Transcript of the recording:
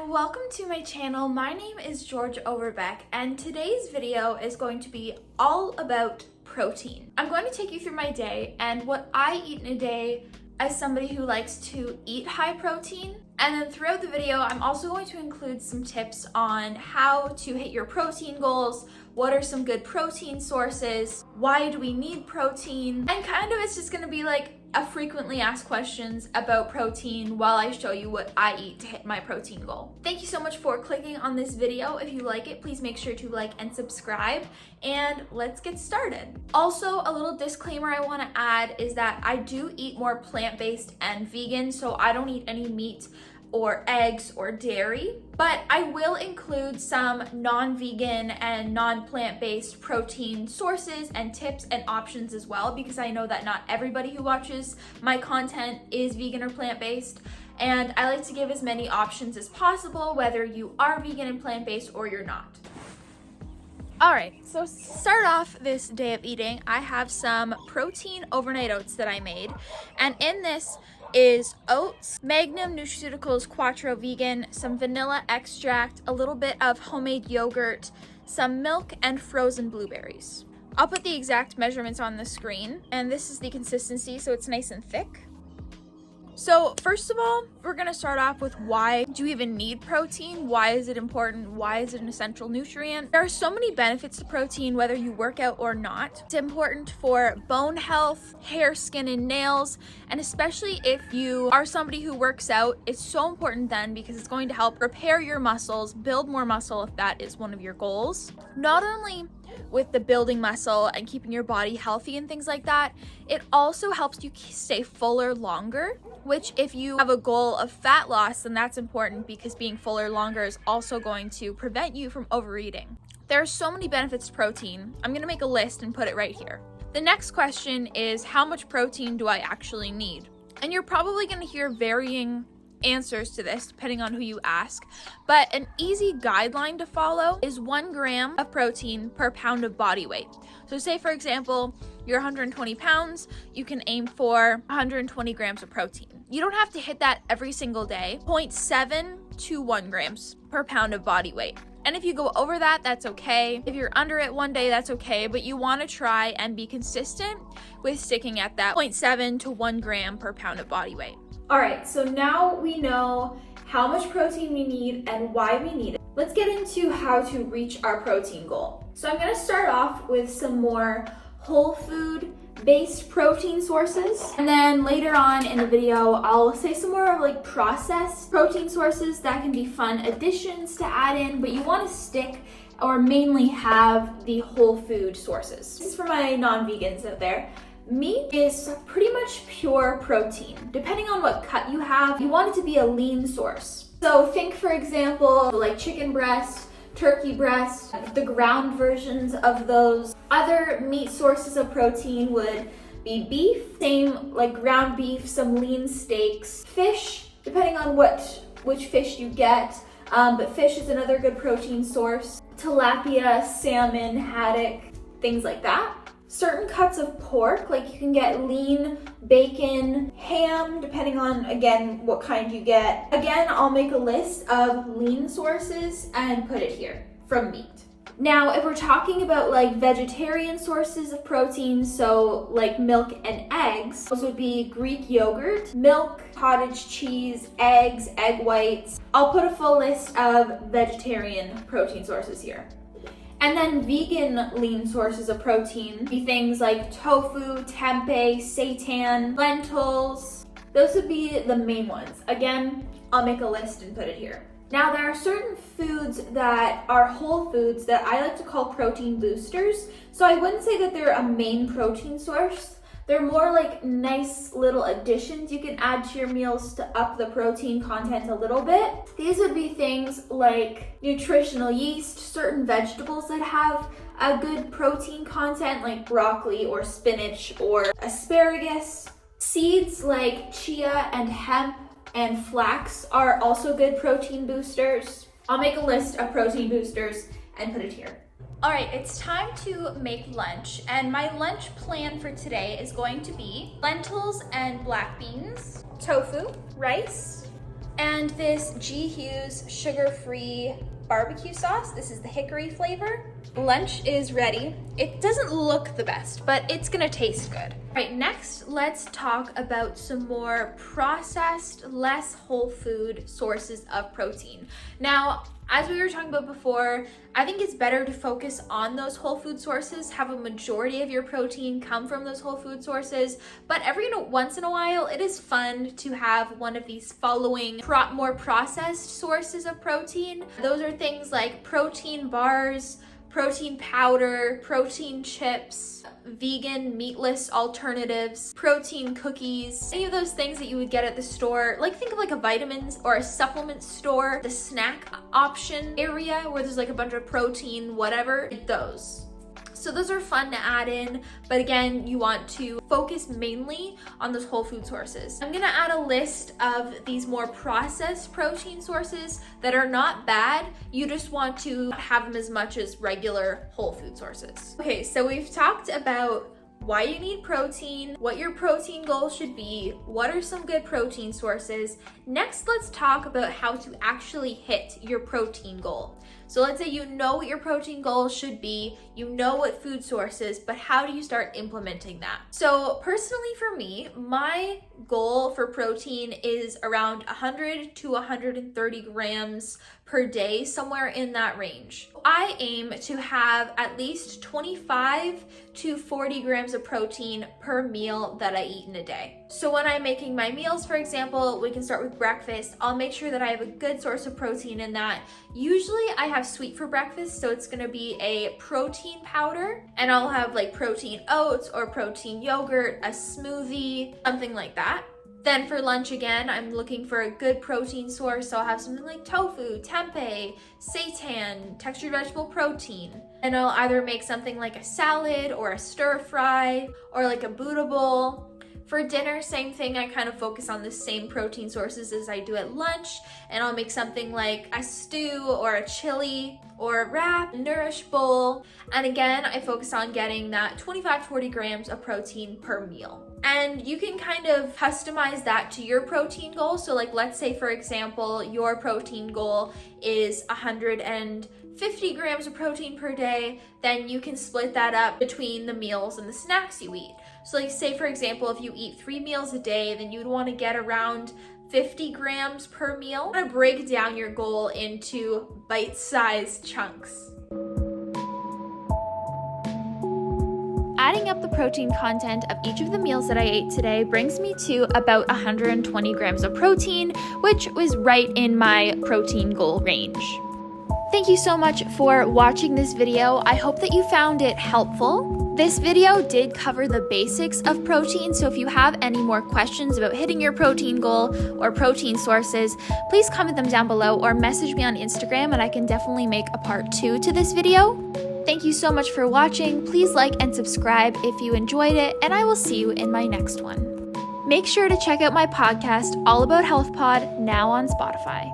and welcome to my channel. My name is George Overbeck, and today's video is going to be all about protein. I'm going to take you through my day and what I eat in a day as somebody who likes to eat high protein. And then throughout the video, I'm also going to include some tips on how to hit your protein goals, what are some good protein sources, why do we need protein, and kind of it's just gonna be like a frequently asked questions about protein while I show you what I eat to hit my protein goal. Thank you so much for clicking on this video. If you like it, please make sure to like and subscribe, and let's get started. Also, a little disclaimer I want to add is that I do eat more plant-based and vegan, so I don't eat any meat or eggs or dairy, but I will include some non-vegan and non-plant-based protein sources and tips and options as well, because I know that not everybody who watches my content is vegan or plant-based, and I like to give as many options as possible, whether you are vegan and plant-based or you're not. All right, so start off this day of eating, I have some protein overnight oats that I made, and in this is oats, Magnum Nutraceuticals Quattro Vegan, some vanilla extract, a little bit of homemade yogurt, some milk, and frozen blueberries. I'll put the exact measurements on the screen, and this is the consistency, so it's nice and thick. So first of all, we're gonna start off with why do you even need protein? Why is it important? Why is it an essential nutrient? There are so many benefits to protein, whether you work out or not. It's important for bone health, hair, skin, and nails, and especially if you are somebody who works out, it's so important then because it's going to help repair your muscles, build more muscle if that is one of your goals. Not only with the building muscle and keeping your body healthy and things like that, it also helps you stay fuller longer, which if you have a goal of fat loss, then that's important because being fuller longer is also going to prevent you from overeating. There are so many benefits to protein. I'm gonna make a list and put it right here. The next question is, how much protein do I actually need? And you're probably gonna hear varying answers to this depending on who you ask, but an easy guideline to follow is 1 gram of protein per pound of body weight. So say for example you're 120 pounds, you can aim for 120 grams of protein. You don't have to hit that every single day. 0.7 to 1 grams per pound of body weight. And if you go over that, that's okay. If you're under it one day, that's okay, but you want to try and be consistent with sticking at that 0.7 to 1 gram per pound of body weight. All right, so now we know how much protein we need and why we need it. Let's get into how to reach our protein goal. So I'm gonna start off with some more whole food based protein sources. And then later on in the video, I'll say some more like processed protein sources that can be fun additions to add in, but you wanna stick or mainly have the whole food sources. This is for my non-vegans out there. Meat is pretty much pure protein. Depending on what cut you have, you want it to be a lean source. So think, for example, like chicken breast, turkey breast, the ground versions of those. Other meat sources of protein would be beef, same like ground beef, some lean steaks, fish, depending on which fish you get, but fish is another good protein source. Tilapia, salmon, haddock, things like that. Certain cuts of pork, like you can get lean bacon, ham, depending on, again, what kind you get. Again, I'll make a list of lean sources and put it here from meat. Now, if we're talking about like vegetarian sources of protein, so like milk and eggs, those would be Greek yogurt, milk, cottage cheese, eggs, egg whites. I'll put a full list of vegetarian protein sources here. And then vegan lean sources of protein be things like tofu, tempeh, seitan, lentils. Those would be the main ones. Again, I'll make a list and put it here. Now there are certain foods that are whole foods that I like to call protein boosters. So I wouldn't say that they're a main protein source. They're more like nice little additions you can add to your meals to up the protein content a little bit. These would be things like nutritional yeast, certain vegetables that have a good protein content like broccoli or spinach or asparagus. Seeds like chia and hemp and flax are also good protein boosters. I'll make a list of protein boosters and put it here. All right, it's time to make lunch, and my lunch plan for today is going to be lentils and black beans, tofu, rice, and this G. Hughes sugar-free barbecue sauce. This is the hickory flavor. Lunch is ready. It doesn't look the best, but it's gonna taste good. All right, next, let's talk about some more processed, less whole food sources of protein. Now, as we were talking about before, I think it's better to focus on those whole food sources, have a majority of your protein come from those whole food sources, but every once in a while, it is fun to have one of these following more processed sources of protein. Those are things like protein bars, protein powder, protein chips, vegan meatless alternatives, protein cookies, any of those things that you would get at the store. Like, think of like a vitamins or a supplement store, the snack option area where there's like a bunch of protein, whatever, those. So those are fun to add in, but again, you want to focus mainly on those whole food sources. I'm gonna add a list of these more processed protein sources that are not bad. You just want to have them as much as regular whole food sources. Okay, so we've talked about why you need protein, what your protein goal should be, what are some good protein sources. Next, let's talk about how to actually hit your protein goal. So let's say you know what your protein goal should be, you know what food sources, but how do you start implementing that? So personally for me, my goal for protein is around 100 to 130 grams per day, somewhere in that range. I aim to have at least 25 to 40 grams of protein per meal that I eat in a day. So when I'm making my meals, for example, we can start with breakfast. I'll make sure that I have a good source of protein in that. Usually I have sweet for breakfast, so it's gonna be a protein powder, and I'll have like protein oats or protein yogurt, a smoothie, something like that. Then for lunch again, I'm looking for a good protein source, so I'll have something like tofu, tempeh, seitan, textured vegetable protein. And I'll either make something like a salad or a stir fry or like a Buddha bowl. For dinner, same thing, I kind of focus on the same protein sources as I do at lunch, and I'll make something like a stew or a chili or a wrap, a nourish bowl. And again, I focus on getting that 25 to 40 grams of protein per meal. And you can kind of customize that to your protein goal. So like, let's say for example, your protein goal is 150 grams of protein per day, then you can split that up between the meals and the snacks you eat. So like, say for example, if you eat 3 meals a day, then you'd want to get around 50 grams per meal. I'm gonna break down your goal into bite-sized chunks. Adding up the protein content of each of the meals that I ate today brings me to about 120 grams of protein, which was right in my protein goal range. Thank you so much for watching this video. I hope that you found it helpful. This video did cover the basics of protein, so if you have any more questions about hitting your protein goal or protein sources, please comment them down below or message me on Instagram and I can definitely make a part 2 to this video. Thank you so much for watching. Please like and subscribe if you enjoyed it, and I will see you in my next one. Make sure to check out my podcast, All About Health Pod, now on Spotify.